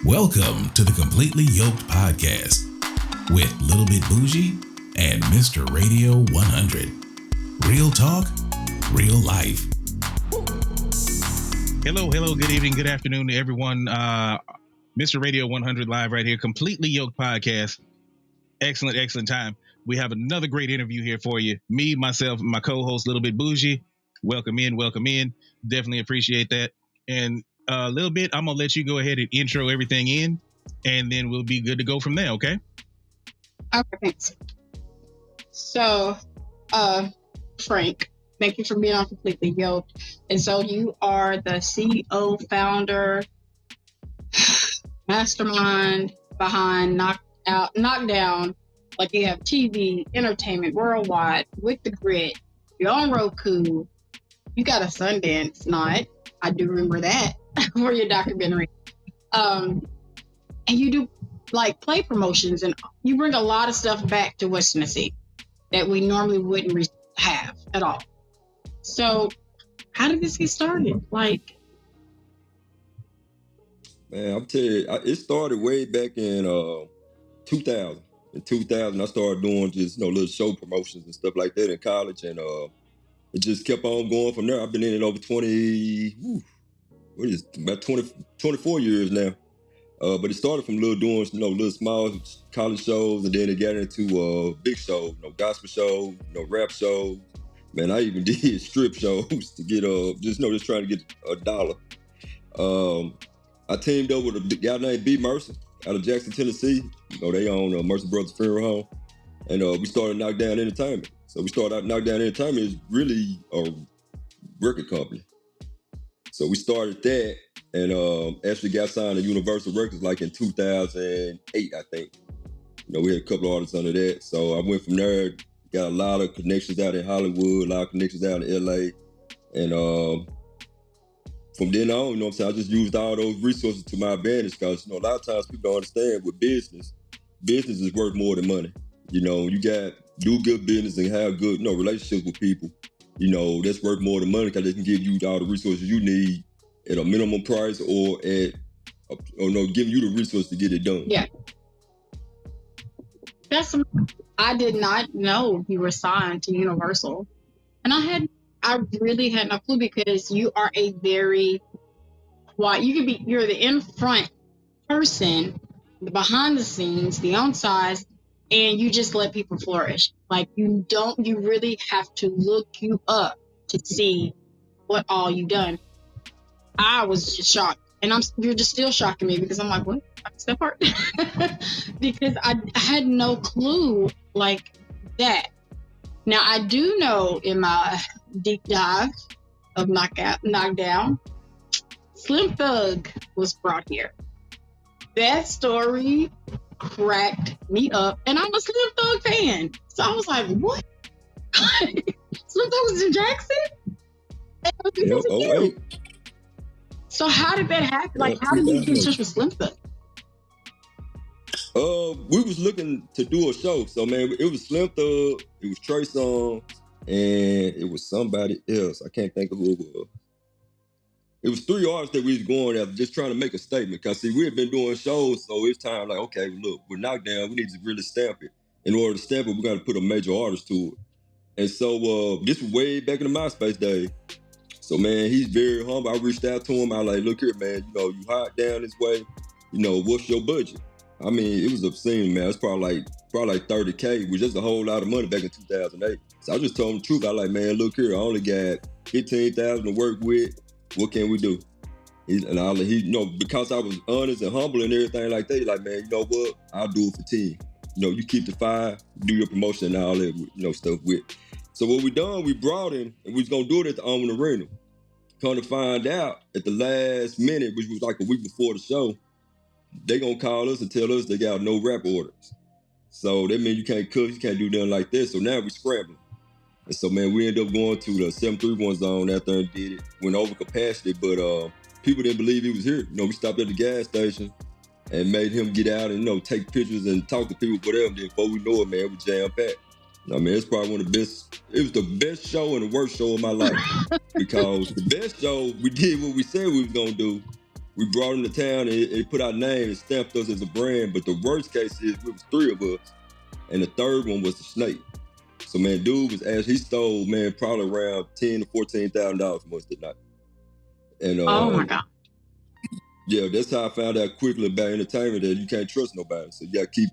Welcome to the Completely Yoked Podcast with Little Bit Bougie and Mr. Radio 100. Real talk, real life. Hello, good evening, good afternoon to everyone. Mr. Radio 100 live right here, Completely Yoked Podcast. Excellent time. We have another great interview here for you. Me, myself, and my co-host, Little Bit Bougie. Welcome in. Definitely appreciate that. And a little bit, I'm going to let you go ahead and intro everything in, and then we'll be good to go from there, okay? Okay, thanks. So, Frank, thank you for being on Completely Yoked. And so you are the CEO, founder, mastermind behind Knockdown. Like you have TV, entertainment worldwide, with the grit. You're on Roku. You got a Sundance night. I do remember that for your documentary. And you do like play promotions, and you bring a lot of stuff back to West Tennessee that we normally wouldn't have at all. So how did this get started? Like, man, I'm telling you, it started way back in 2000. In 2000, I started doing just little show promotions and stuff like that in college, and it just kept on going from there. I've been in it over 24 years now. But it started from little small college shows, and then it got into big shows, gospel shows, rap shows. Man, I even did strip shows to get just trying to get $1. I teamed up with a guy named B. Mercer out of Jackson, Tennessee. They own Mercer Brothers Funeral Home, and we started Knockdown Entertainment. So we started out Knockdown Entertainment is really a record company. So we started that, and actually got signed to Universal Records like in 2008, I think. We had a couple of artists under that. So I went from there, got a lot of connections out in Hollywood, a lot of connections out in LA, and from then on, I just used all those resources to my advantage, because a lot of times people don't understand with business is worth more than money. You got do good business and have good relationships with people. That's worth more than money, because they can give you all the resources you need at a minimum price, or giving you the resources to get it done. yeah. I did not know you were signed to Universal. And I really had no clue, because you are a very quiet, you're the in front person, the behind the scenes, the on sides, and you just let people flourish. Like you really have to look you up to see what all you've done. I was just shocked, and you're just still shocking me, because I'm like, what? That's that part? Because I had no clue like that. Now I do know in my deep dive of Knockdown, Slim Thug was brought here. That story cracked me up, and I'm a Slim Thug fan. So I was like, what? Slim Thug was in Jackson? Yep, you. So how did that happen? Like, how did you get in touch with Slim Thug? We was looking to do a show. So, man, it was Slim Thug, it was Trey Songz, and it was somebody else. I can't think of who it was. It was 3 artists that we was going after, just trying to make a statement. Because, see, we had been doing shows, so it's time like, okay, look, we're Knockdown. We need to really stamp it. In order to stamp it, we got to put a major artist to it. And so this was way back in the MySpace days. So, man, he's very humble. I reached out to him. I was like, look here, man, you hot down this way. What's your budget? I mean, it was obscene, man. It's probably like $30K, which is a whole lot of money back in 2008. So I just told him the truth. I was like, man, look here, I only got $15,000 to work with. What can we do? Because I was honest and humble and everything like that, he's like, man, you know what? I'll do it for 10. You keep the 5, do your promotion and all that, stuff with. So what we done, we brought him, and we was gonna do it at the Owen Arena. Come to find out, at the last minute, which was like a week before the show, they gonna call us and tell us they got no rap orders. So that means you can't cook, you can't do nothing like this. So now we scrambling. And so, man, we ended up going to the 731 zone after and did it. Went over capacity, but people didn't believe he was here. We stopped at the gas station and made him get out and, take pictures and talk to people, whatever. Then before we know it, man, we jam-packed. It's probably one of the best. It was the best show and the worst show of my life. Because the best show, we did what we said we was going to do. we brought him to town and it put our name and stamped us as a brand. But the worst case is it was 3 of us, and the third one was the snake. So man, dude was he stole, man, probably around $10,000 to $14,000 from us that night. And oh my God. Yeah, that's how I found out quickly about entertainment that you can't trust nobody. So you gotta keep,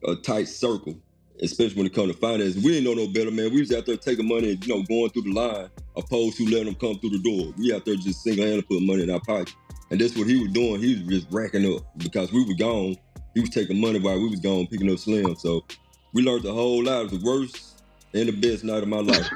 a tight circle, especially when it comes to finance. We didn't know no better, man. We was out there taking money and, going through the line, opposed to letting them come through the door. We out there just single-handedly putting money in our pocket. And that's what he was doing. He was just racking up because we were gone. He was taking money while we was gone, picking up Slim. So we learned a whole lot. It was the worst and the best night of my life.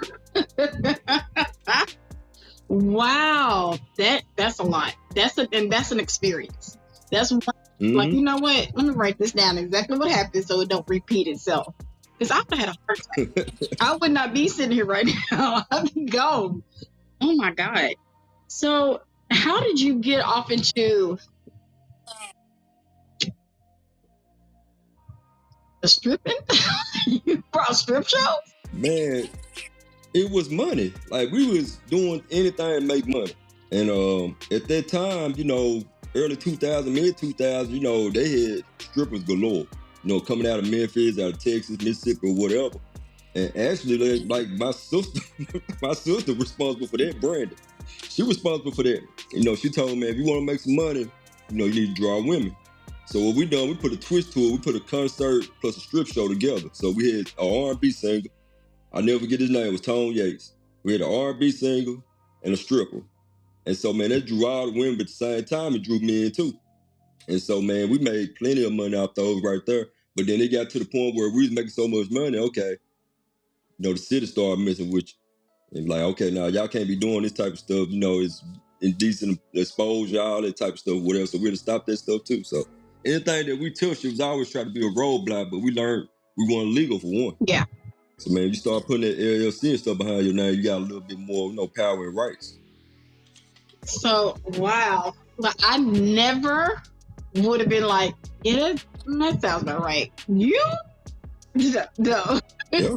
Wow, that's a lot. That's an experience. That's one, like, you know what? Let me write this down exactly what happened so it don't repeat itself. Because I would have had a heart attack. I would not be sitting here right now. I'd be gone. Oh my God. So how did you get off into the stripping? You brought strip shows? Man, it was money. Like, we was doing anything to make money. And at that time, early 2000, mid 2000, they had strippers galore. Coming out of Memphis, out of Texas, Mississippi, or whatever. And actually, like my sister, responsible for that, Brandon. She responsible for that. She told me, if you want to make some money, you need to draw women. So what we done, we put a twist to it. We put a concert plus a strip show together. So we had an R&B singer. I'll never forget his name. It was Tone Yates. We had an R&B singer and a stripper. And so, man, that drew all the women, but at the same time, it drew me in too. And so, man, we made plenty of money off those right there. But then it got to the point where we was making so much money, okay, the city started messing with you. And like, okay, now y'all can't be doing this type of stuff. It's indecent exposure, all that type of stuff, whatever. So we had to stop that stuff too. So anything that we touched, it was always trying to be a roadblock, but we learned we weren't legal for one. Yeah. So, man, you start putting that LLC and stuff behind your name, you got a little bit more, power and rights. So, wow. But I never would have been like, yeah, that sounds about right. You? No. Yeah.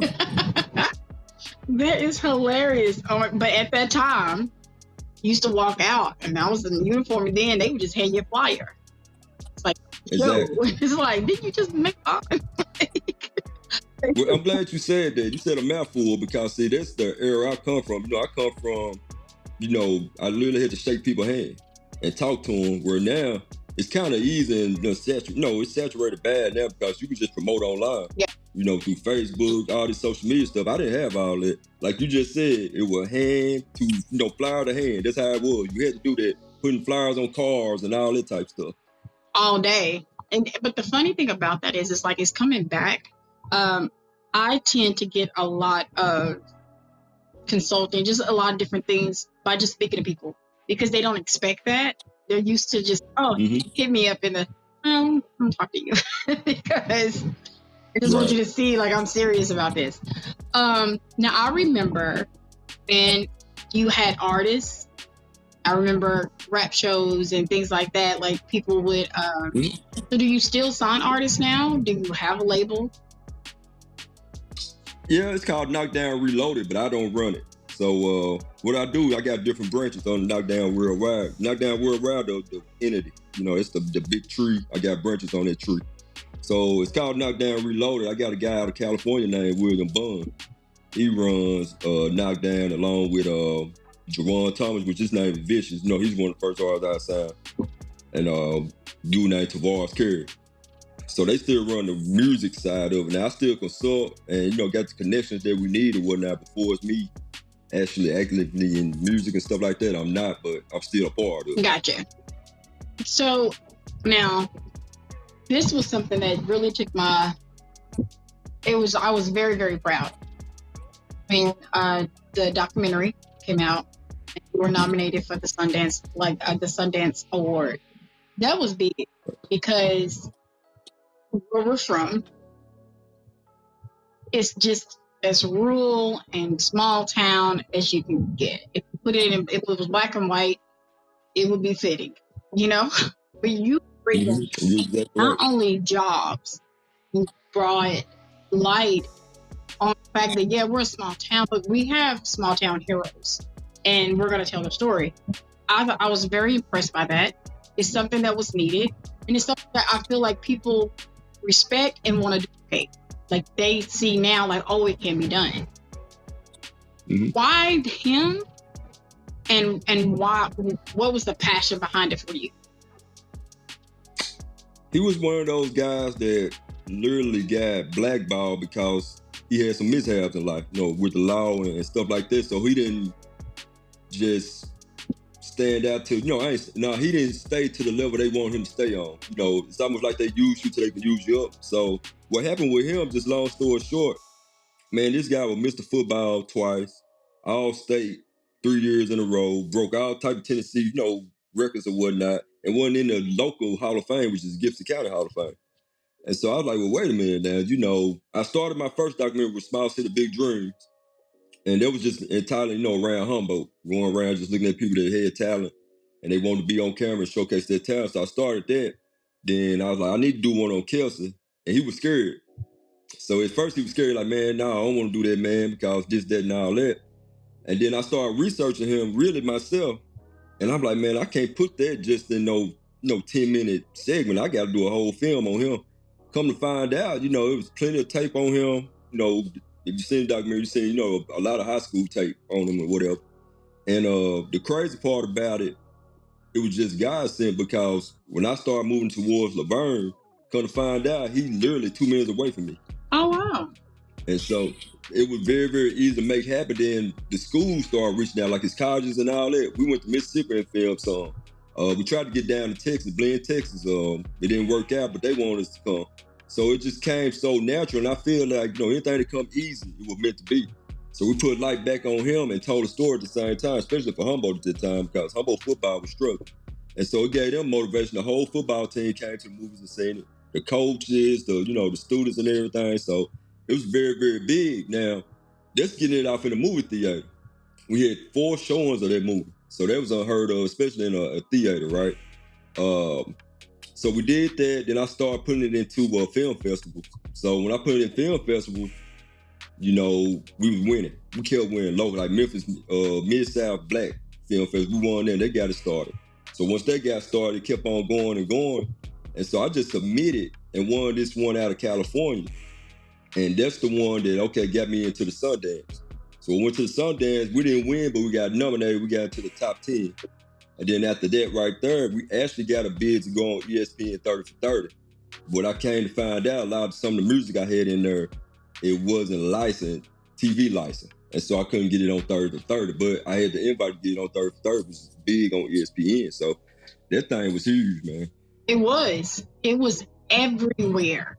That is hilarious. But at that time, you used to walk out, and I was in uniform, and then they would just hand you a flyer. It's like, exactly. It's like, did you just make up? Well, I'm glad you said that. You said a mouthful because, see, that's the era I come from. I come from, I literally had to shake people's hand and talk to them, where now it's kind of easy and it's saturated bad now because you can just promote online. Yeah. Through Facebook, all this social media stuff. I didn't have all that. Like you just said, it was hand to, flyer to hand. That's how it was. You had to do that, putting flyers on cars and all that type stuff. All day. But the funny thing about that is, it's like, it's coming back. I tend to get a lot of consulting, just a lot of different things by just speaking to people because they don't expect that. They're used to just, hit me up in the, I'm talking to you because I just want you to see, like, I'm serious about this. Now I remember when you had artists, I remember rap shows and things like that. Like, people would, so do you still sign artists now? Do you have a label? Yeah, it's called Knockdown Reloaded, but I don't run it. So what I do, I got different branches on Knockdown Worldwide. Knockdown Worldwide, the entity, it's the big tree. I got branches on that tree. So it's called Knockdown Reloaded. I got a guy out of California named William Bond. He runs Knockdown along with Jerron Thomas, which his name is Vicious. He's one of the first artists I signed. And dude named Tavares Carey. So they still run the music side of it. Now I still consult and, got the connections that we need and whatnot. Before it's me actually actively in music and stuff like that, I'm not, but I'm still a part of it. Gotcha. So now, this was something that really took I was very, very proud. When the documentary came out, and we were nominated for the Sundance Award. That was big because where we're from, it's just as rural and small town as you can get. If it was black and white, it would be fitting, But you bring not only jobs, you brought light on the fact that, we're a small town, but we have small town heroes, and we're going to tell the story. I was very impressed by that. It's something that was needed, and it's something that I feel like people respect and want to duplicate. Like they see now, like, oh, it can be done. Mm-hmm. Why him? And why? What was the passion behind it for you? He was one of those guys that literally got blackballed because he had some mishaps in life, with the law and stuff like this. So he didn't just stand out to, he didn't stay to the level they want him to stay on. It's almost like they use you till they can use you up. So what happened with him, just long story short, man, this guy was Mr. Football twice, All-State 3 years in a row, broke all type of Tennessee, records and whatnot, and wasn't in the local Hall of Fame, which is Gibson County Hall of Fame. And so I was like, well, wait a minute now. I started my first documentary with Small City Big Dreams. And that was just entirely, around Humboldt, going around just looking at people that had talent and they wanted to be on camera and showcase their talent. So I started that. Then I was like, I need to do one on Kelsey. And he was scared. So at first he was scared, like, man, no, I don't want to do that, man, because this, that, and all that. And then I started researching him really myself. And I'm like, man, I can't put that just in no 10-minute segment. I got to do a whole film on him. Come to find out, it was plenty of tape on him. If you seen the documentary, you seen, a lot of high school tape on him or whatever. And the crazy part about it, it was just God sent, because when I started moving towards Laverne, come to find out, he literally 2 minutes away from me. Oh, wow. And so it was very, very easy to make happen. Then the schools started reaching out, like his colleges and all that. We went to Mississippi and filmed some. We tried to get down to Texas, Blinn, Texas. It didn't work out, but they wanted us to come. So it just came so natural. And I feel like, anything that come easy, it was meant to be. So we put light back on him and told a story at the same time, especially for Humboldt at the time, because Humboldt football was struggling. And so it gave them motivation. The whole football team came to the movies and seen it. The coaches, the students and everything. So it was very, very big. Now, that's getting it off in the movie theater. We had 4 showings of that movie. So that was unheard of, especially in a theater, right? So we did that. Then I started putting it into film festivals. So when I put it in film festivals, we was winning. We kept winning local, like Memphis, Mid-South Black Film Festival. We won there, they got it started. So once they got started, it kept on going and going. And so I just submitted and won this one out of California. And that's the one that, got me into the Sundance. So we went to the Sundance. We didn't win, but we got nominated. We got into the top 10. And then after that right there, we actually got a bid to go on ESPN 30 for 30. But I came to find out, a lot of some of the music I had in there, it wasn't licensed, TV license. And so I couldn't get it on 30 for 30. But I had the invite to get it on 30 for 30, which is big on ESPN. So that thing was huge, man. It was everywhere.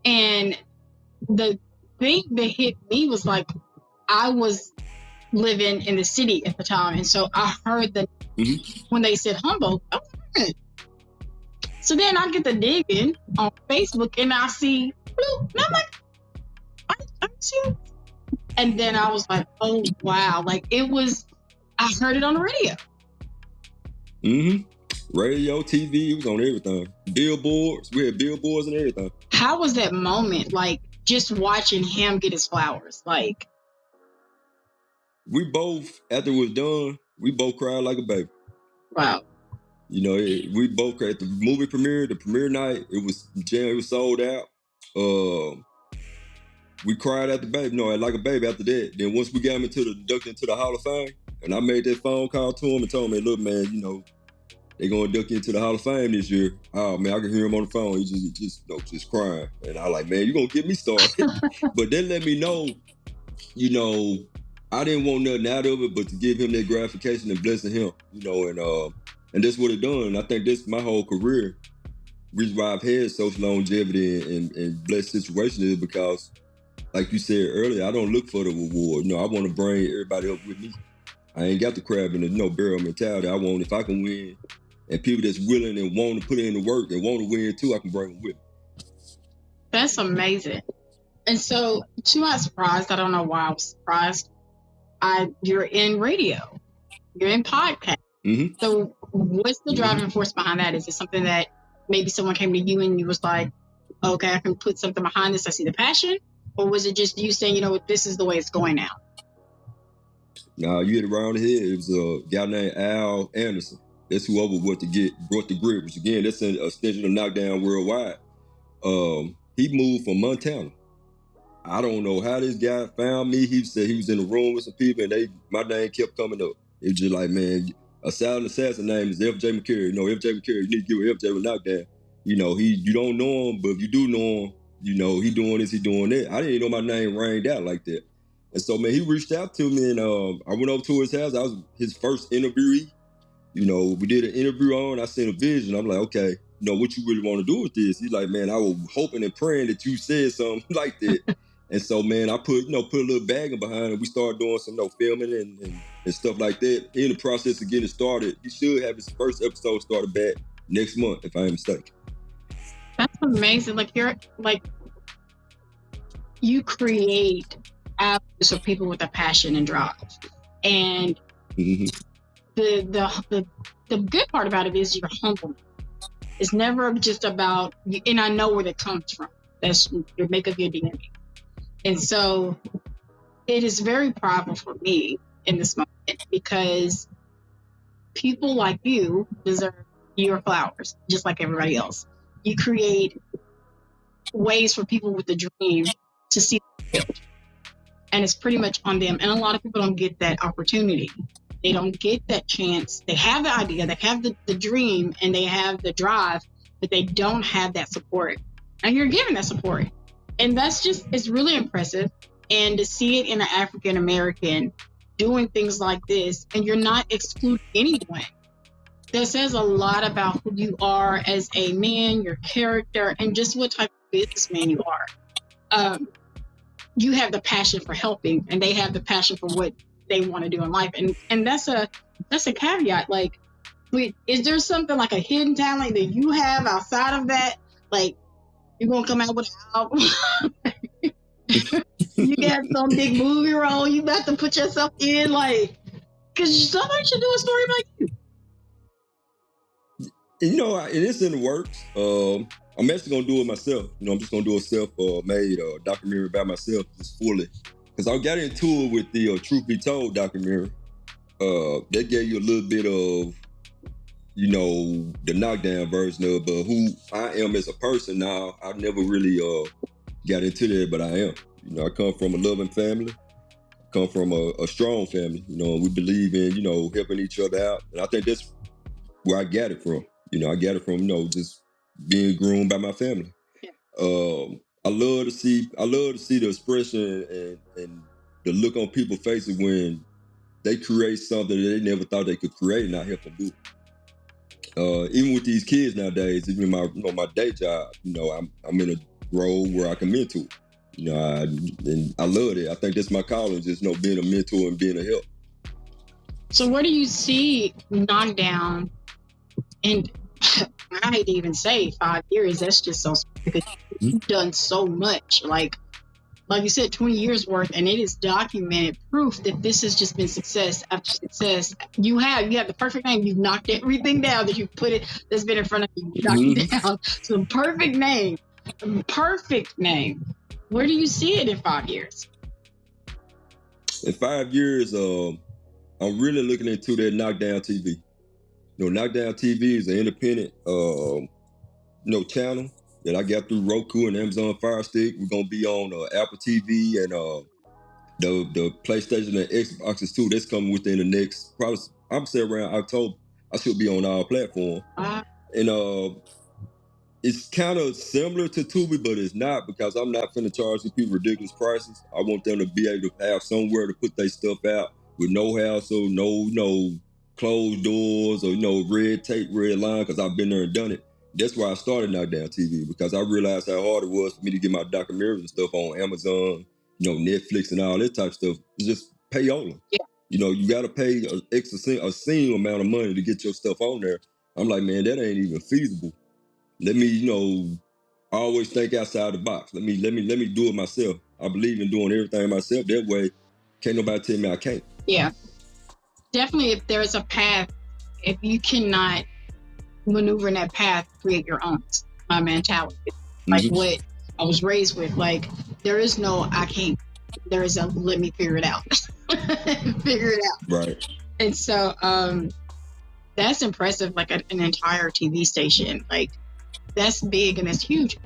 And the thing that hit me was like, I was living in the city at the time. And so I heard that when they said Humboldt, I was like, so then I get to digging on Facebook and I see Blue. And I'm like, I see you. And then I was like, oh, wow. Like I heard it on the radio. Radio, TV, it was on everything. Billboards, we had billboards and everything. How was that moment? Like, just watching him get his flowers, like. We both, after it was done, we both cried like a baby. Wow. We both cried. The movie premiere, the premiere night, it was sold out. We cried at the baby, like a baby after that. Then once we got him inducted into the Hall of Fame, and I made that phone call to him and told him, look, man, they're going to induct you into the Hall of Fame this year. Oh, man, I can hear him on the phone. He just crying. And I was like, man, you're going to get me started. But that let me know, I didn't want nothing out of it but to give him that gratification and blessing him, and that's what it done. And I think that's my whole career. Reason why I've had such longevity and blessed situation is because, like you said earlier, I don't look for the reward. I want to bring everybody up with me. I ain't got the crab in the barrel mentality. I want, if I can win, and people that's willing and want to put in the work and want to win too, I can bring them with me. That's amazing. And so, to my surprise, I don't know why I was surprised. You're in radio, you're in podcast. So what's the driving force behind that? Is it something that maybe someone came to you and you was like, okay, I can put something behind this, I see the passion? Or was it just you saying, this is the way it's going now? Now you hit it around the head. It was a guy named Al Anderson. That's whoever brought the grip, which again, that's an extension of Knockdown Worldwide. He moved from Montana. I don't know how this guy found me. He said he was in the room with some people, and my name kept coming up. It was just like, man, a silent assassin name is FJ McCurrie. You know, FJ McCurrie, you need to give FJ with Knockdown. You know, you don't know him, but if you do know him, you know, he doing this, he doing that. I didn't even know my name rang out like that. And so, man, he reached out to me, and I went over to his house. I was his first interviewee. You know, we did an interview on, I seen a vision. I'm like, okay, you know, what you really want to do with this? He's like, man, I was hoping and praying that you said something like that. And so, man, I put a little bagging behind it. We started doing some, filming and stuff like that. In the process of getting started, he should have his first episode started back next month, if I ain't mistaken. That's amazing. You create avenues for people with a passion and drive. And the good part about it is you're humble. It's never just about, and I know where that comes from. That's your makeup, your DNA. And so it is very powerful for me in this moment because people like you deserve your flowers, just like everybody else. You create ways for people with the dream to see the field. And it's pretty much on them. And a lot of people don't get that opportunity. They don't get that chance. They have the idea, they have the dream, and they have the drive, but they don't have that support. And you're giving that support. And it's really impressive. And to see it in an African American doing things like this, and you're not excluding anyone, that says a lot about who you are as a man, your character, and just what type of businessman you are. You have the passion for helping, and they have the passion for what they want to do in life. And that's a caveat. Like, wait, is there something like a hidden talent that you have outside of that? Like, you're going to come out with an album? You got some big movie role you about to put yourself in? Like, because somebody should do a story like you. You know, it is in the works. I'm actually going to do it myself. You know, I'm just going to do a self-made documentary about myself, just fully. Because I got into it with the Truth Be Told documentary. That gave you a little bit of, you know, the knockdown version of who I am as a person now. I've never really got into that, but I am. You know, I come from a loving family. I come from a strong family. You know, and we believe in, you know, helping each other out. And I think that's where I got it from. You know, I got it from, you know, just being groomed by my family. Yeah. I love to see the expression and the look on people's faces when they create something that they never thought they could create, and I help them do it. Even with these kids nowadays, even in my day job, you know, I'm in a role where I can mentor. You know, and I love it. I think that's my calling, just, you know, being a mentor and being a help. So where do you see Knockdown? And I hate to even say 5 years. That's just so, because you've done so much. Like you said, 20 years worth, and it is documented proof that this has just been success after success. You have the perfect name. You've knocked everything down that you've put it that's been in front of you. You knocked it down. So perfect name. Where do you see it in 5 years? In 5 years, I'm really looking into that Knockdown TV. You know, Knockdown TV is an independent, channel that I got through Roku and Amazon Fire Stick. We're gonna be on Apple TV and the PlayStation and Xboxes too. That's coming within the next, probably, I'm saying around October. I should be on our platform. And it's kind of similar to Tubi, but it's not, because I'm not finna charge these people ridiculous prices. I want them to be able to have somewhere to put their stuff out with no hassle, no closed doors or, red tape, red line, because I've been there and done it. That's why I started Knockdown TV, because I realized how hard it was for me to get my documentaries and stuff on Amazon, Netflix and all that type of stuff. It's just payola. Yeah. You got to pay a obscene amount of money to get your stuff on there. I'm like, man, that ain't even feasible. Let me, always think outside the box. Let me do it myself. I believe in doing everything myself. That way, can't nobody tell me I can't. Yeah. Definitely, if there's a path, if you cannot maneuver in that path, create your own. My mentality. Like what I was raised with. Like, there is no I can't. There is a let me figure it out. figure it out. Right. And so that's impressive, like an entire TV station. Like, that's big and that's huge.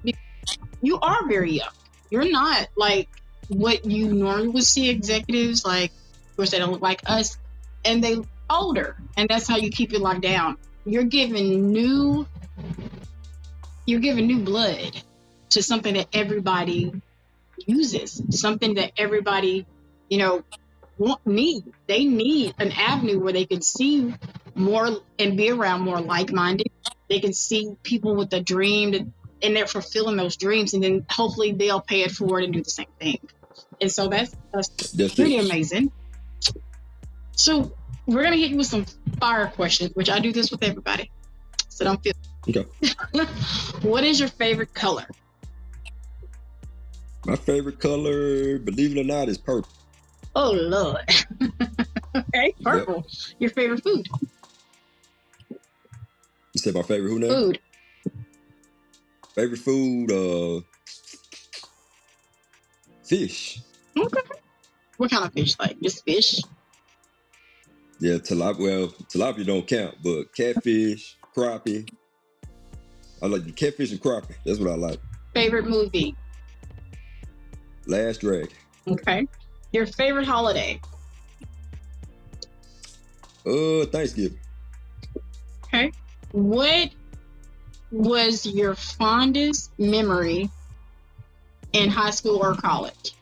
You are very young. You're not like what you normally would see executives, like, of course, they don't look like us, and they older. And that's how you keep it locked down. You're giving new blood to something that everybody uses, something that everybody, need. They need an avenue where they can see more and be around more like-minded. They can see people with a dream, and they're fulfilling those dreams, and then hopefully they'll pay it forward and do the same thing. And so that's pretty amazing. So we're gonna hit you with some fire questions, which I do this with everybody, so don't feel. Okay. What is your favorite color? My favorite color, believe it or not, is purple. Oh Lord. Okay, purple. Yep. Your favorite food? You said my favorite who now? Food. Favorite food, fish. Okay. What kind of fish? Like just fish? Yeah, tilapia don't count, but catfish, crappie. I like the catfish and crappie. That's what I like. Favorite movie? Last Dragon. Okay. Your favorite holiday? Thanksgiving. Okay. What was your fondest memory in high school or college?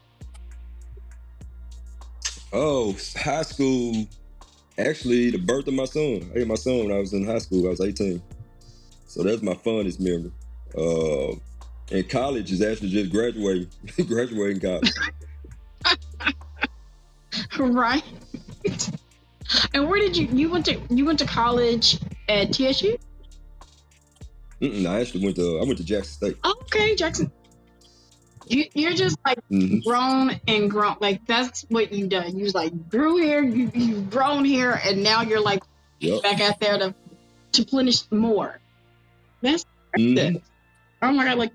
Oh, high school. Actually, the birth of my son. I had my son when I was in high school. I was 18. So that's my fondest memory. And college is actually just graduating college. Right. And where did you went to college at TSU? I actually went to Jackson State. Oh, okay, Jackson. You're just like grown, like that's what you done. You like grew here, you've grown here, and now you're like back out there to plenish more. That's good. Oh my God, like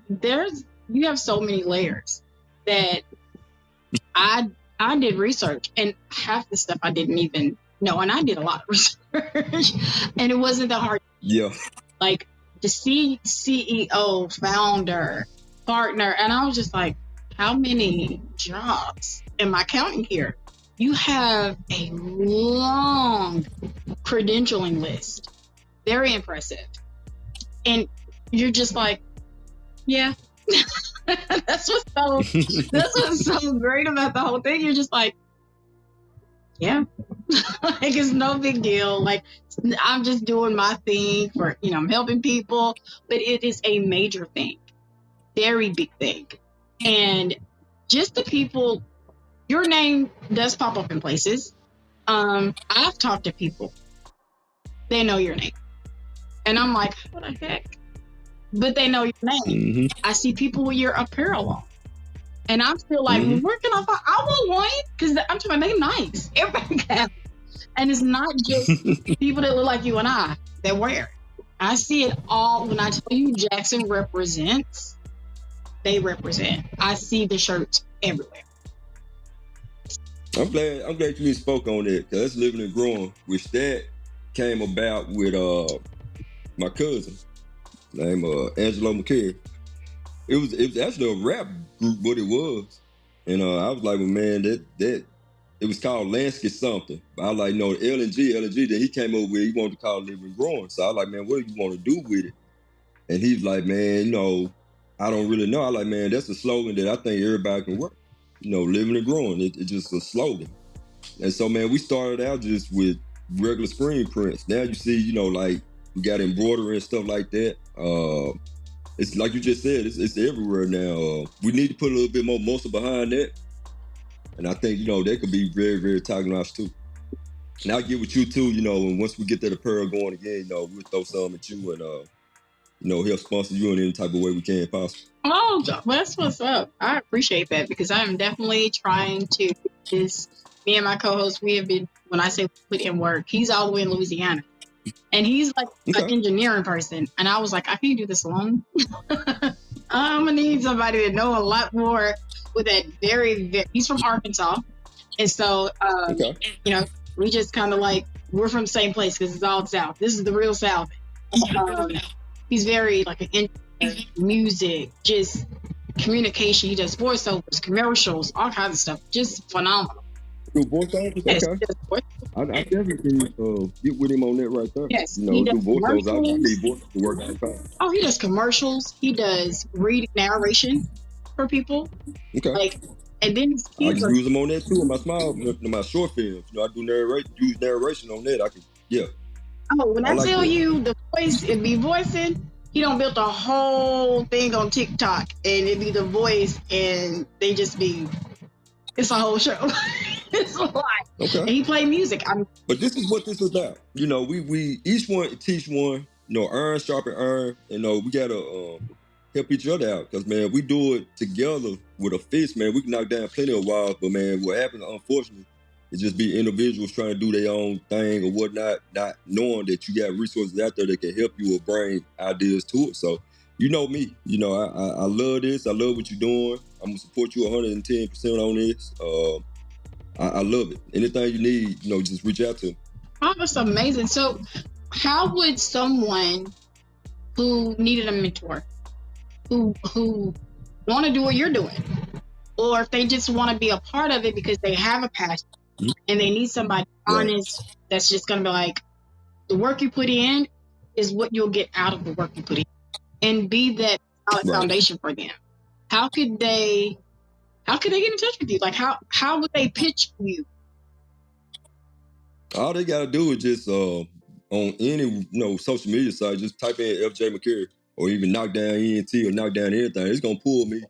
you have so many layers that I did research, and half the stuff I didn't even know, and I did a lot of research, and it wasn't that hard. Yeah. Like the CEO, founder, partner, and I was just like, how many jobs am I counting here? You have a long credentialing list. Very impressive. And you're just like, yeah. That's what's so great about the whole thing. You're just like, yeah. Like, it's no big deal. Like, I'm just doing my thing for, I'm helping people, but it is a major thing. Very big thing. And just the people, your name does pop up in places. I've talked to people, they know your name, and I'm like, what the heck? But they know your name. I see people with your apparel on, and I'm still like, well, where can I find? I want one, because I'm talking, they nice. Everybody can. And it's not just people that look like you and I that wear it. I see it all. When I tell you Jackson represents, they represent. I see the shirts everywhere. I'm glad you spoke on that, because that's living and growing, which that came about with my cousin named Angelo McCurrie. It was actually a rap group, what it was, and I was like, well, man, that it was called Lansky something. But I was like, no, LNG. Then he came over with, he wanted to call it Living and Growing. So I was like, man, what do you want to do with it? And he's like, man, I don't really know. I like, man, that's a slogan that I think everybody can work. Living and growing. It's just a slogan. And so, man, we started out just with regular screen prints. Now you see, like we got embroidery and stuff like that. It's like you just said, it's everywhere now. We need to put a little bit more muscle behind that. And I think, that could be very, very top-notch too. And I'll get with you too, and once we get that apparel going again, we'll throw some at you and help sponsor you in any type of way we can possible. Oh, that's what's up. I appreciate that, because I'm definitely trying to me and my co-host, we have been, when I say put in work, he's all the way in Louisiana. And he's like an engineering person. And I was like, I can't do this alone. I'm going to need somebody to know a lot more with that he's from Arkansas. And so, Okay. you know, we just kind of like, we're from the same place because it's all South. This is the real South. He's very like an introvert, music, just communication. He does voiceovers, commercials, all kinds of stuff. Just phenomenal. Do voiceovers? Yes, Okay. I definitely can get with him on that right there. yes, You know, he does do voiceovers. I commercials. need voiceovers to work all the time. Oh, he does commercials. He does reading narration for people. Okay. Like, and then his I kids can are. use them on that too in my short films. You know, I do use narration on that. I can, yeah. Oh, when I like tell that. you the voice, it be voicing. He don't build a whole thing on TikTok, and it be the voice, and they just be. It's a whole show. It's a lot. Okay. And he play music. But this is what this is about. You know, we each one teach one. You know, iron sharpen iron. You know, we gotta help each other out because man, we do it together with a fist. Man, we can knock down plenty of walls. But man, what happens, unfortunately, is just be individuals trying to do their own thing or whatnot, not knowing that you got resources out there that can help you or bring ideas to it. So, you know me. You know, I love this. I love what you're doing. I'm gonna support you 110% on this. I love it. Anything you need, you know, just reach out to me. Oh, that's amazing. So, how would someone who needed a mentor, who want to do what you're doing, or if they just want to be a part of it because they have a passion and they need somebody honest that's just going to be like, the work you put in is what you'll get out of the work you put in, and be that solid foundation for them. How could they get in touch with you? Like, how would they pitch you? All they gotta do is just on any social media site, just type in FJ McCurrie or even knock down ENT or knock down anything. It's gonna pull me.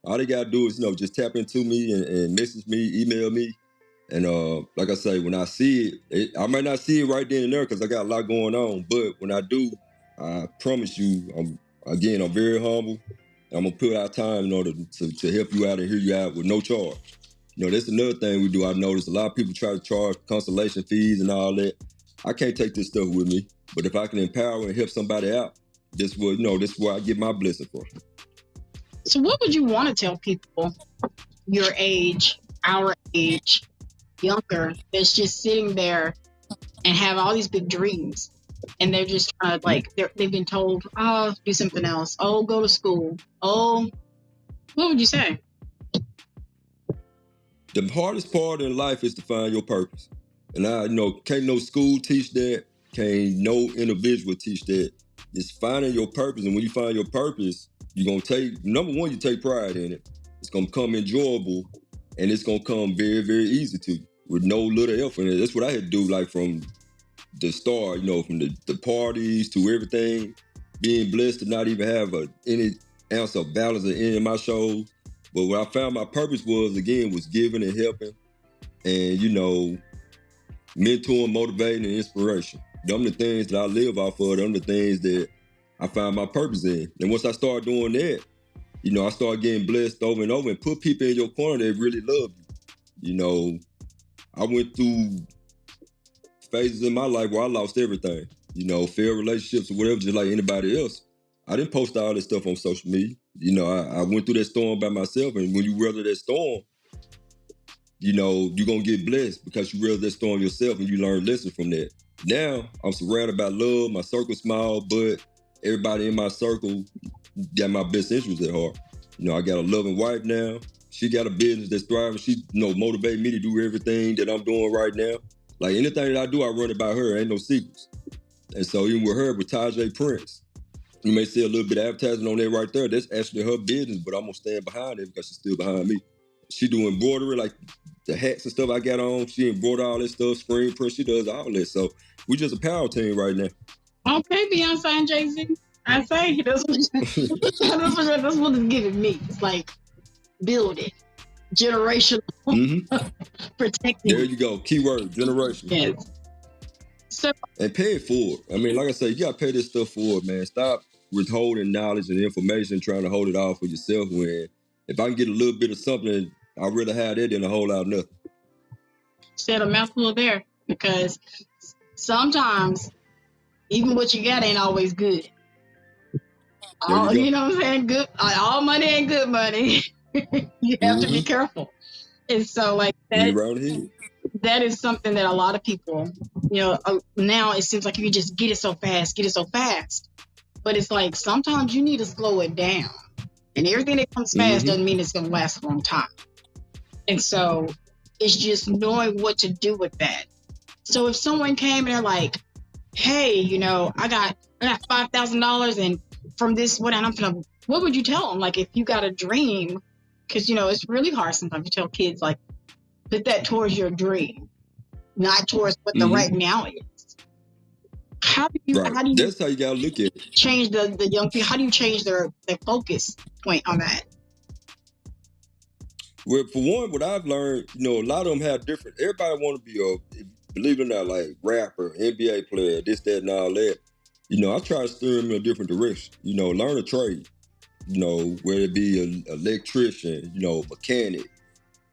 All they gotta do is just tap into me and message me, email me. And like I say, when I see it, I might not see it right then and there because I got a lot going on. But when I do, I promise you, I'm very humble. I'm gonna put out time in order to help you out and hear you out with no charge. You know, that's another thing we do. I noticed a lot of people try to charge consultation fees and all that. I can't take this stuff with me, but if I can empower and help somebody out, this is where I get my blessing from. So what would you want to tell people your age, our age, younger, that's just sitting there and have all these big dreams, and they're just trying to they've been told, oh, do something else. Oh, go to school. Oh, what would you say? The hardest part in life is to find your purpose. And can't no school teach that, can't no individual teach that. It's finding your purpose. And when you find your purpose, you're going to number one, you take pride in it. It's going to become enjoyable, and it's going to come very, very easy to you with no little effort. And that's what I had to do, like from the start, from the parties to everything, being blessed to not even have any ounce of balance in any of my shows. But what I found my purpose was giving and helping and, mentoring, motivating, and inspiration. Them the things that I live off of. Them the things that I find my purpose in. And once I started doing that, I started getting blessed over and over and put people in your corner that really love you. I went through phases in my life where I lost everything. Failed relationships or whatever, just like anybody else. I didn't post all this stuff on social media. I went through that storm by myself, and when you weather that storm, you're going to get blessed because you weather that storm yourself and you learn lessons from that. Now, I'm surrounded by love. My circle's small, but everybody in my circle got my best interests at heart. I got a loving wife now. She got a business that's thriving. She, motivate me to do everything that I'm doing right now. Like anything that I do, I run it by her. Ain't no secrets. And so even with her, with Tajay Prince, you may see a little bit of advertising on that right there. That's actually her business, but I'm going to stand behind it because she's still behind me. She do embroidery, like the hats and stuff I got on. She embroider all that stuff, screen print. She does all that. So we just a power team right now. Okay, Beyonce and Jay-Z. I say that's what it's giving me. It's like build it. Generational. Protecting. There you go. Keyword, generation. Yes. So, and pay it forward. I mean, like I said, you got to pay this stuff forward, man. Stop withholding knowledge and information, trying to hold it all for yourself. When if I can get a little bit of something, I'd rather have that than a whole lot of nothing. Said a mouthful there, because sometimes even what you got ain't always good. You know what I'm saying? Good. All money ain't good money. You have to be careful. And so like that is something that a lot of people, now it seems like you just get it so fast. But it's like sometimes you need to slow it down. And everything that comes fast doesn't mean it's going to last a long time. And so it's just knowing what to do with that. So if someone came and they're like, hey, I got $5,000 and from this, what would you tell them? Like, if you got a dream, because, it's really hard sometimes to tell kids, like, put that towards your dream, not towards what the right now is. How do you that's how you got to look at it. Change the young people? How do you change their focus point on that? Well, for one, what I've learned, a lot of them have different. Everybody want to be believe it or not, like rapper, NBA player, this, that, and all that. I try to steer them in a different direction. Learn a trade. Whether it be an electrician, mechanic,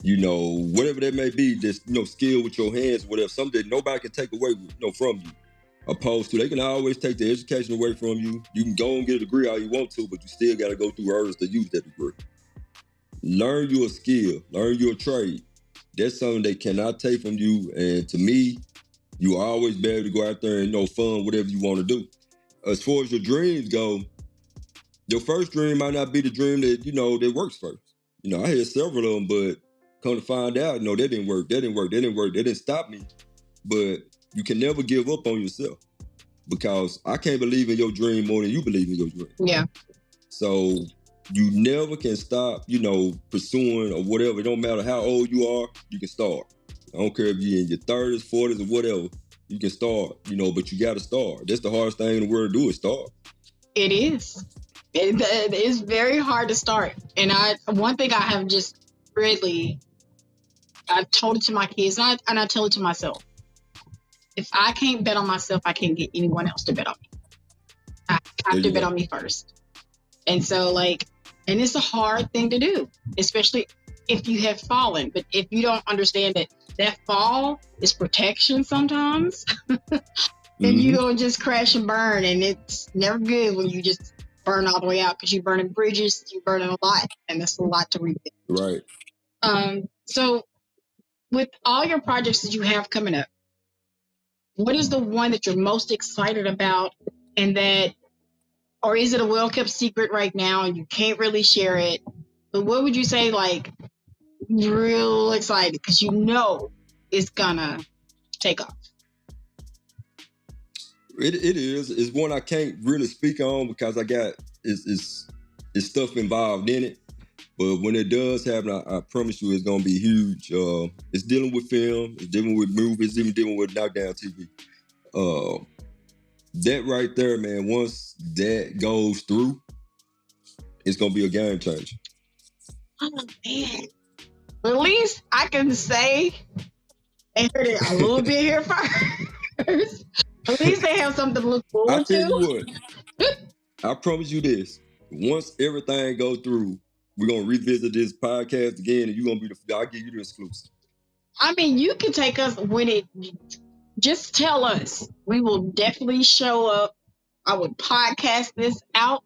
whatever that may be, just skill with your hands, whatever, something that nobody can take away, from you. Opposed to, they can always take the education away from you. You can go and get a degree all you want to, but you still got to go through hurdles to use that degree. Learn your skill, learn your trade. That's something they cannot take from you. And to me, you always be able to go out there and fund whatever you want to do. As far as your dreams go, your first dream might not be the dream that, that works first. I had several of them, but come to find out, that didn't work. That didn't stop me. But you can never give up on yourself because I can't believe in your dream more than you believe in your dream. Yeah. So you never can stop, pursuing or whatever. It don't matter how old you are, you can start. I don't care if you're in your 30s, 40s, or whatever. You can start, but you got to start. That's the hardest thing in the world to do is start. It is. It is very hard to start. And one thing I have just really, I've told it to my kids and I tell it to myself. If I can't bet on myself, I can't get anyone else to bet on me. I have to bet on me first. And so and it's a hard thing to do, especially if you have fallen. But if you don't understand that fall is protection sometimes, then you don't just crash and burn. And it's never good when you just burn all the way out because you're burning bridges, you're burning a lot, and that's a lot to rebuild. Right. So with all your projects that you have coming up, what is the one that you're most excited about or is it a well-kept secret right now and you can't really share it? But what would you say, real excited because it's gonna take off? It is. It's one I can't really speak on because I got it's stuff involved in it. But when it does happen, I promise you it's gonna be huge. It's dealing with film, it's dealing with movies, it's even dealing with knockdown TV. That right there, man, once that goes through, it's gonna be a game changer. Oh man. At least I can say and heard it a little bit here first. At least they have something to look forward to. I tell you what, I promise you this. Once everything goes through, we're gonna revisit this podcast again, and you're gonna be I'll give you the exclusive. I mean, you can take us just tell us. We will definitely show up. I would podcast this out.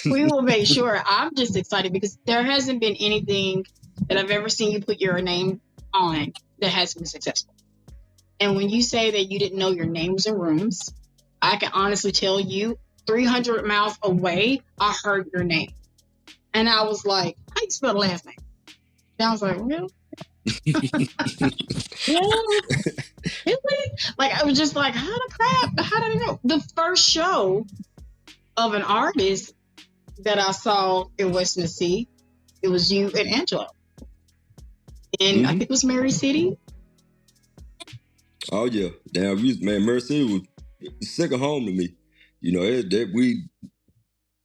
We will make sure. I'm just excited because there hasn't been anything that I've ever seen you put your name on that has been successful. And when you say that you didn't know your name was in rooms, I can honestly tell you 300 miles away, I heard your name. And I was like, how do you spell the last name? And I was like, really? Really? I was just like, how the crap? How did I know? The first show of an artist that I saw in West Tennessee, it was you and Angelo. And I think it was Mary City. Oh yeah, damn, man, Mary City was second home to me.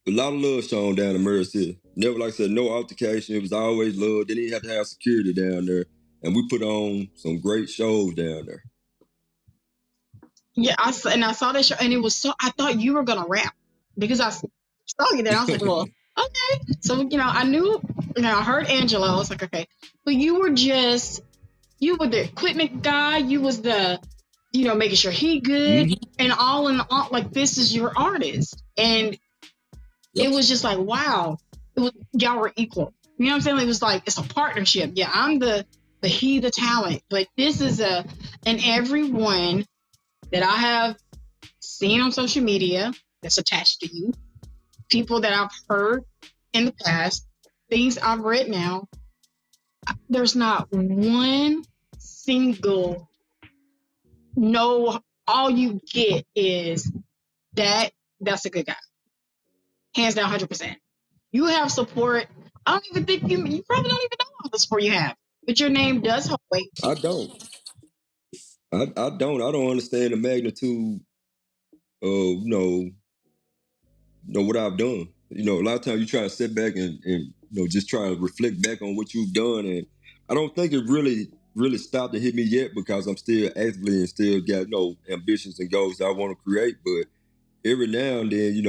A lot of love shown down in Mary City. Never, like I said, no altercation. It was always love. They didn't have to have security down there. And we put on some great shows down there. Yeah, I saw that show, and it was so, I thought you were going to rap because I saw you there. I was like, well, okay. So, I knew, I heard Angelo. I was like, okay. But you were the equipment guy. You was the, making sure he good and all in all, this is your artist. And it was just like, wow, y'all were equal. You know what I'm saying? It was like, it's a partnership. Yeah, I'm the talent, but this is and everyone that I have seen on social media that's attached to you, people that I've heard in the past, things I've read now, there's not one single no, all you get is that's a good guy. Hands down, 100%. You have support. I don't even think you probably don't even know all the support you have, but your name does hold weight. I don't. I don't. I don't understand the magnitude of what I've done. A lot of times you try to sit back and just try to reflect back on what you've done, and I don't think it really stopped to hit me yet because I'm still actively and still got ambitions and goals that I want to create. But every now and then,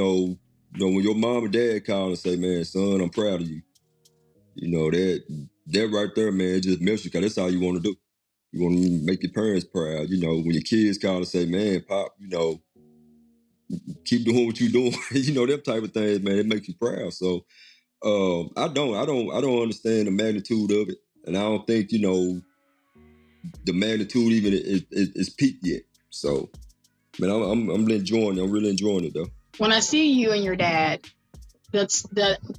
when your mom and dad call and say, "Man, son, I'm proud of you," that right there, man, it just melts you because that's all you want to do. You want to make your parents proud. When your kids call and say, "Man, Pop, keep doing what you're doing," them type of things, man, it makes you proud. So I don't understand the magnitude of it, and I don't think the magnitude even is peaked yet. So, man, I'm enjoying it. I'm really enjoying it though. When I see you and your dad,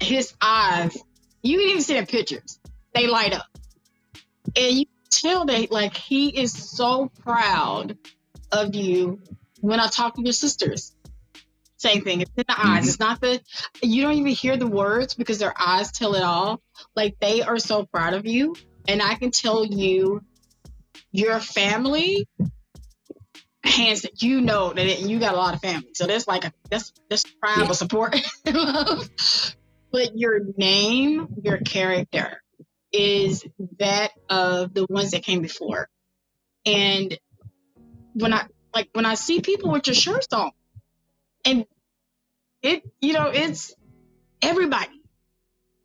his eyes, you can even see the pictures, they light up, and you tell that like he is so proud of you. When I talk to your sisters, same thing. It's in the eyes. It's not you don't even hear the words because their eyes tell it all. Like they are so proud of you. And I can tell you, your family, hands that you got a lot of family. So there's like that's tribe of support. But your name, your character is that of the ones that came before. And when I see people with your shirts on, and it's everybody.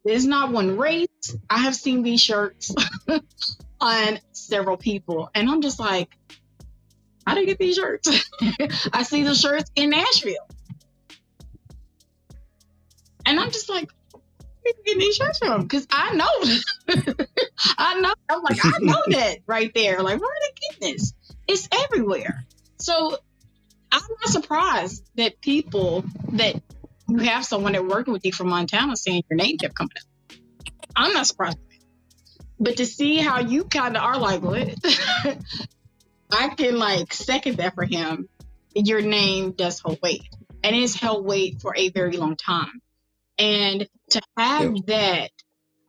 There's not one race. I have seen these shirts on several people, and I'm just like, how do you get these shirts? I see the shirts in Nashville, and I'm just like, where you getting these shirts from? Because I know, I know. I'm like, I know that right there. Like, where are they getting this? It's everywhere. So I'm not surprised that people that you have someone that working with you from Montana saying your name kept coming up. I'm not surprised. But to see how you kind of are like, what? I can like second that for him. Your name does hold weight, and it's held weight for a very long time. And to have that,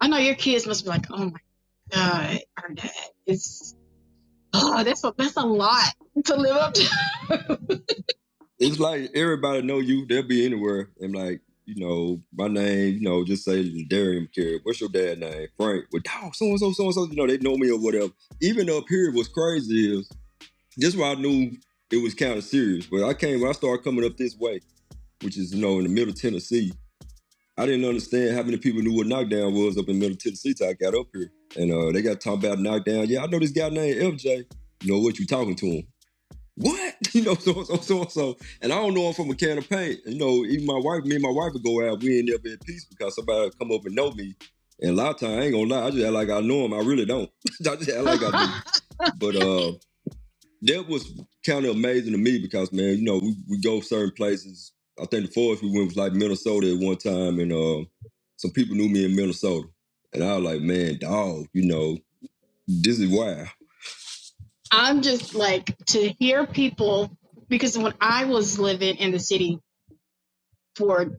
I know your kids must be like, oh my God, our dad is, that's a lot to live up to. It's like everybody know you. They'll be anywhere. And like, my name, just say Darian McCurrie. What's your dad's name? Frank. Well, dog, so-and-so. They know me or whatever. Even up here, what's crazy is, this why I knew it was kind of serious. But when I started coming up this way, which is, in the middle of Tennessee, I didn't understand how many people knew what knockdown was up in middle Tennessee till I got up here. And they got talking about knockdown. Yeah, I know this guy named FJ. What you talking to him? What? So. And I don't know him from a can of paint. Even me and my wife would go out, we ain't never at peace because somebody would come up and know me. And a lot of times, I ain't gonna lie, I just act like I know him. I really don't. I just act like I do. But that was kind of amazing to me because, man, we go certain places. I think the farthest we went was like Minnesota at one time, and some people knew me in Minnesota. And I was like, man, dog, this is wild. I'm just like, to hear people, because when I was living in the city I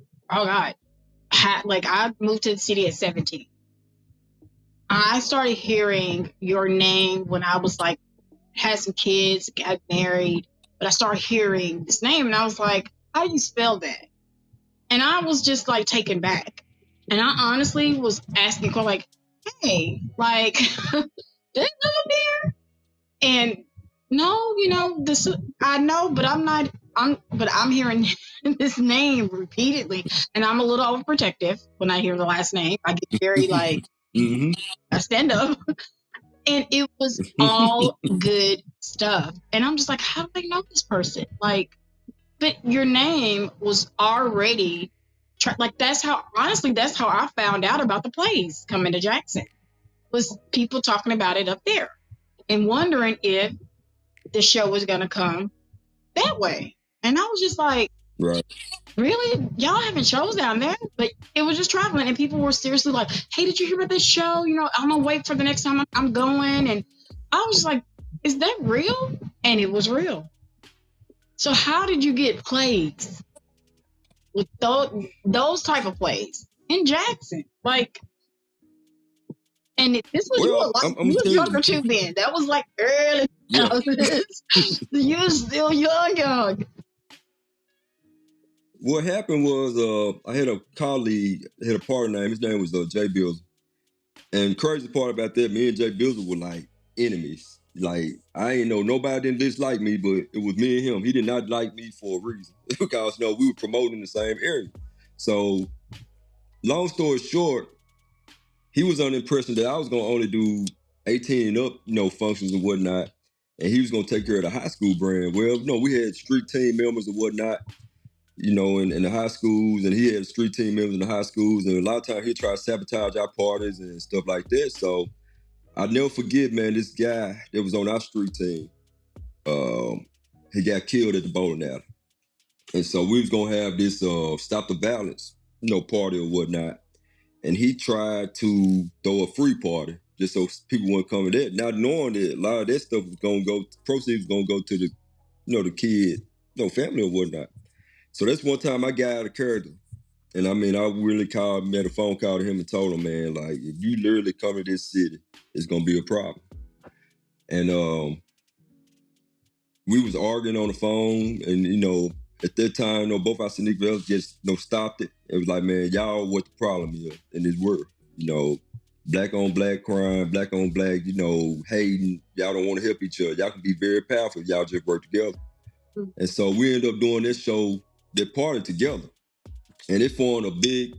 moved to the city at 17. I started hearing your name when I was like, had some kids, got married, but I started hearing this name and I was like, how do you spell that? And I was just like taken back. And I honestly was asking, like, hey, like, did I live up there? And no, this, I know, but I'm hearing this name repeatedly, and I'm a little overprotective when I hear the last name. I get very like, I stand up, and it was all good stuff. And I'm just like, how do I know this person? Like, but your name was already that's how I found out about the plays coming to Jackson, was people talking about it up there and wondering if the show was going to come that way. And I was just like, right. Really? Y'all having shows down there? But it was just traveling, and people were seriously like, hey, did you hear about this show? I'm going to wait for the next time I'm going. And I was like, is that real? And it was real. So how did you get plays with those type of plays in Jackson? And this was you was younger too then. That was like early 2000s. You were still young. What happened was I had a colleague, had a partner name. His name was Jay Bills. And crazy part about that, me and Jay Bills were like enemies. Like, I ain't know nobody didn't dislike me, but it was me and him. He did not like me for a reason because we were promoting the same area. So, long story short, he was under the impression that I was gonna only do 18 and up, functions and whatnot, and he was gonna take care of the high school brand. Well, we had street team members and whatnot. In the high schools, and he had street team members in the high schools, and a lot of times he'd try to sabotage our parties and stuff like that. So I'll never forget, man, this guy that was on our street team, he got killed at the bowling alley. And so we was gonna have this stop the violence, party or whatnot. And he tried to throw a free party just so people wouldn't come to that, not knowing that a lot of that stuff was gonna go, proceeds was gonna go to the, the kid, family or whatnot. So that's one time I got out of character. And I really made a phone call to him and told him, man, like, if you literally come to this city, it's going to be a problem. And we was arguing on the phone. And, at that time, both our significant just stopped it. It was like, man, y'all what the problem is in this world. Black on black crime, black on black, hating. Y'all don't want to help each other. Y'all can be very powerful if y'all just work together. And so we ended up doing this show, that party together. And it formed a big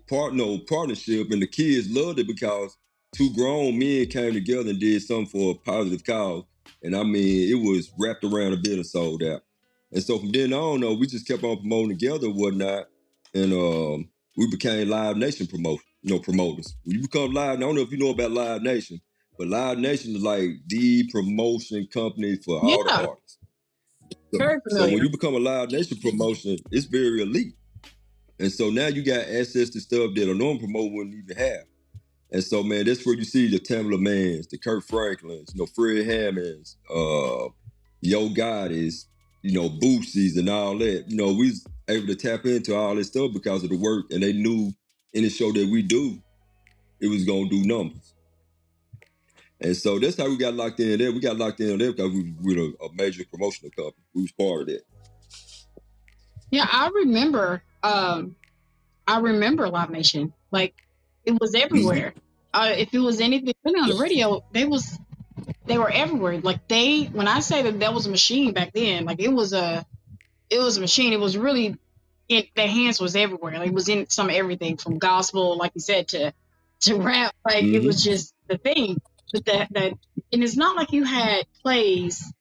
partnership, and the kids loved it because two grown men came together and did something for a positive cause. And it was wrapped around a bit and sold out. And so from then on, we just kept on promoting together and whatnot. And we became Live Nation promoters. When you become Live, I don't know if you know about Live Nation, but Live Nation is like the promotion company for all the artists. So when you become a Live Nation promotion, it's very elite. And so now you got access to stuff that a normal promoter wouldn't even have. And so, man, that's where you see the Tamla Mans, the Kurt Franklins, Fred Hammonds, Yo Gotti's, Boosies and all that. We was able to tap into all this stuff because of the work, and they knew in the show that we do, it was going to do numbers. And so that's how we got locked in there. We got locked in there because we were a major promotional company. We was part of that. Yeah, I remember Live Nation. Like, it was everywhere. If it was anything on the radio, they were everywhere. Like, when I say that was a machine back then, like, it was a machine. It was really, their hands was everywhere. Like, it was in some everything from gospel, like you said, to rap. Like, It was just the thing. But that and it's not like you had plays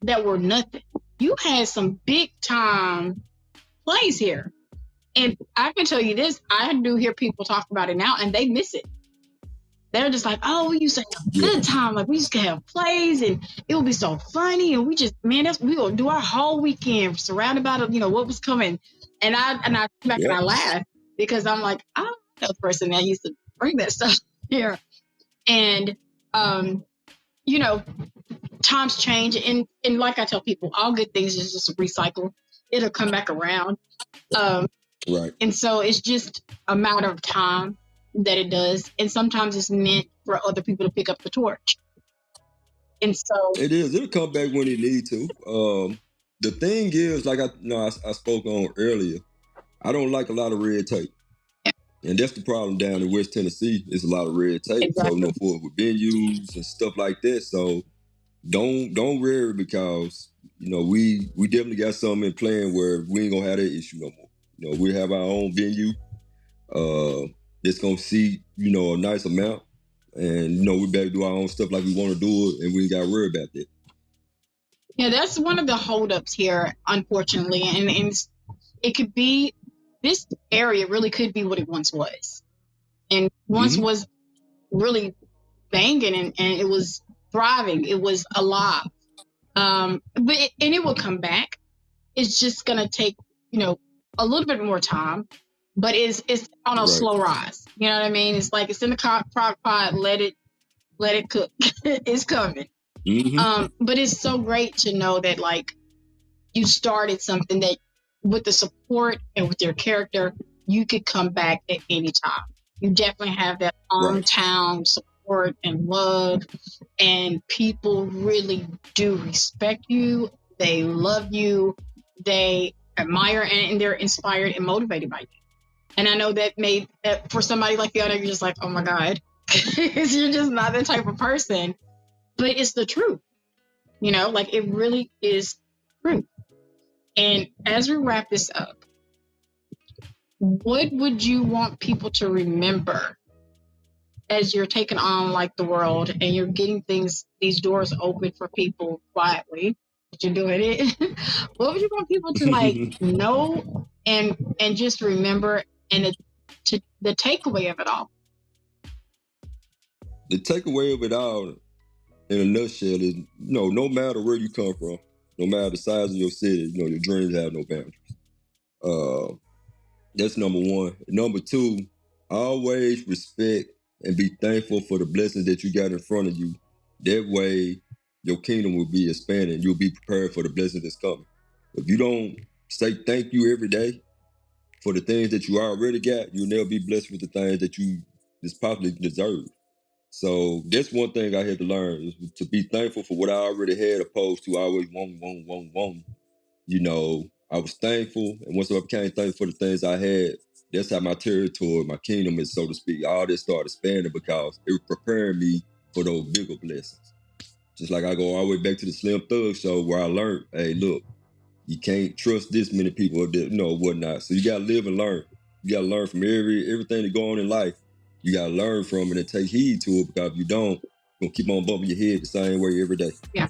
that were nothing. You had some big time plays here. And I can tell you this, I do hear people talk about it now and they miss it. They're just like, oh, we used to have a good time. Like, we used to have plays and it would be so funny. And we just, man, we will do our whole weekend surrounded by what was coming. And I sit back and I laugh because I'm like, I don't know the person that used to bring that stuff here. And, times change. And like I tell people, all good things is just a recycle. It'll come back around. Right. And so it's just a matter of time that it does. And sometimes it's meant for other people to pick up the torch. And so it is. It'll come back when it need to. The thing is, like I spoke on earlier, I don't like a lot of red tape. Yeah. And that's the problem down in West Tennessee. It's a lot of red tape. Exactly. So for venues and stuff like that. So don't worry because we definitely got something in plan where we ain't gonna have that issue no more. We have our own venue. It's gonna see a nice amount, and we better do our own stuff like we want to do it, and we ain't got to worry about that. Yeah, that's one of the holdups here, unfortunately, and it could be this area really could be what it once was. And once was really banging and it was thriving. It was alive. But it will come back. It's just going to take, a little bit more time, but it's on a slow rise. You know what I mean? It's like it's in the crock pot, let it cook. It's coming. But it's so great to know that like you started something that with the support and with your character, you could come back at any time. You definitely have that hometown support and love, and people really do respect you. They love you. They admire and they're inspired and motivated by you. And I know that for somebody like you, you're just like, oh my God, you're just not that type of person. But it's the truth, like it really is true. And as we wrap this up, what would you want people to remember as you're taking on like the world and you're getting these doors open for people quietly, but you're doing it? What would you want people to like know and just remember, and the takeaway of it all? The takeaway of it all, in a nutshell, is no matter where you come from, no matter the size of your city, your dreams have no boundaries. That's number one. Number two, always respect and be thankful for the blessings that you got in front of you. That way, your kingdom will be expanding. You'll be prepared for the blessings that's coming. If you don't say thank you every day for the things that you already got, you'll never be blessed with the things that you just possibly deserve. So that's one thing I had to learn, is to be thankful for what I already had, opposed to always want. I was thankful, and once I became thankful for the things I had, that's how my territory, my kingdom is, so to speak, all this started expanding, because it was preparing me for those bigger blessings. Just like I go all the way back to the Slim Thug show, where I learned, hey, look, you can't trust this many people, or whatnot. So you gotta live and learn. You gotta learn from everything that go on in life. You gotta learn from it and take heed to it, because if you don't, you're gonna keep on bumping your head the same way every day. Yeah.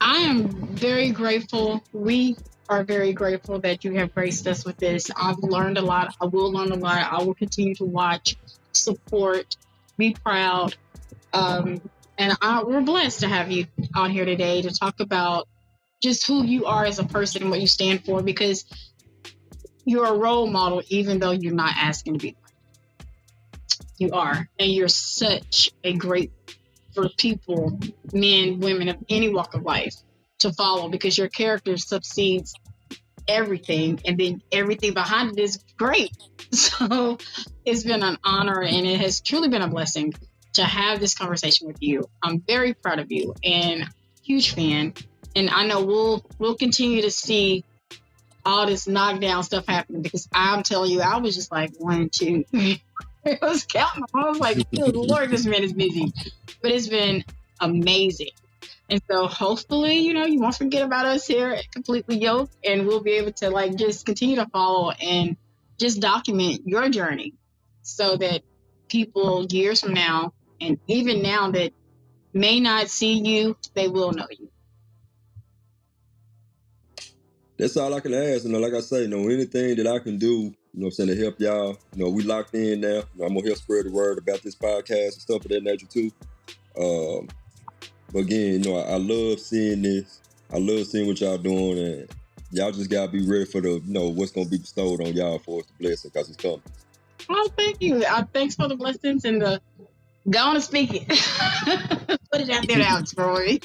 I am very grateful. We are very grateful that you have graced us with this. I've learned a lot. I will learn a lot. I will continue to watch, support, be proud. And we're blessed to have you on here today to talk about just who you are as a person and what you stand for, because you're a role model, even though you're not asking to be. You are. And you're such a great for people, men, women of any walk of life, to follow, because your character subsedes everything, and then everything behind it is great. So it's been an honor, and it has truly been a blessing to have this conversation with you. I'm very proud of you and huge fan, and I know we'll continue to see all this knockdown stuff happening, because I'm telling you, I was just like 1, 2, 3. I was counting. I was like, good Lord, this man is busy. But it's been amazing. And so hopefully, you won't forget about us here at Completely Yoked, and we'll be able to like just continue to follow and just document your journey, so that people years from now, and even now that may not see you, they will know you. That's all I can ask. Like I say, anything that I can do, to help y'all. We locked in now. I'm gonna help spread the word about this podcast and stuff of that nature too. But again, I love seeing this. I love seeing what y'all doing, and y'all just gotta be ready for the, what's gonna be bestowed on y'all for us to bless it, because it's coming. Well, thank you. Thanks for the blessings and the going to speak it. Put it out there now, Troy.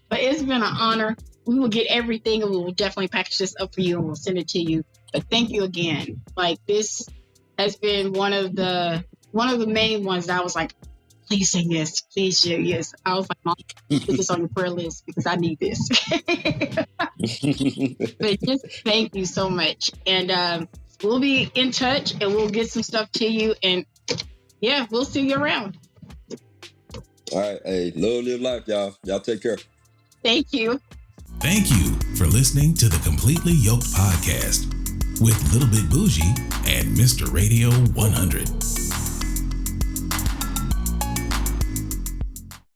But it's been an honor. We will get everything, and we will definitely package this up for you, and we'll send it to you. But thank you again. Like, this has been one of the main ones that I was like, please say yes, please share yes. I was like, Mom, put this on your prayer list, because I need this. But just thank you so much. And we'll be in touch, and we'll get some stuff to you. And yeah, we'll see you around. All right. Hey, live life, y'all. Y'all take care. Thank you. Thank you for listening to the Completely Yoked podcast with Little Bit Bougie and Mr. Radio 100.